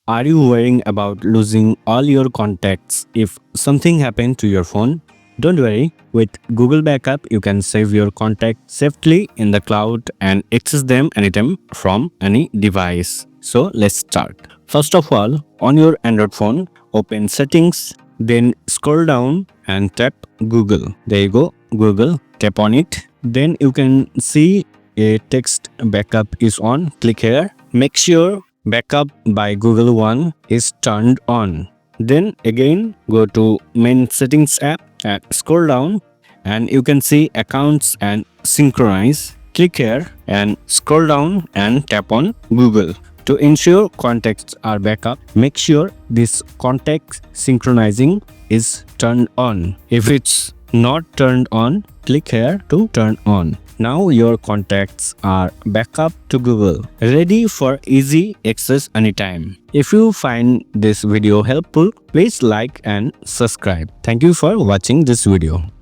Are you worrying about losing all your contacts if something happened to your phone? Don't worry, with Google Backup, you can save your contacts safely in the cloud and access them anytime from any device. So let's start. First of all, on your Android phone, open Settings, then scroll down and tap Google. There you go, Google. Tap on it. Then you can see a text backup is on. Click here. Make sure Backup by Google One is turned on. Then again go to main settings app and scroll down and you can see accounts and synchronize. Click here and scroll down and tap on Google. To ensure contacts are backup, make sure this contact synchronizing is turned on. If it's not turned on, click here to turn on. Now your contacts are backup to Google, ready for easy access anytime. If you find this video helpful, please like and subscribe. Thank you for watching this video.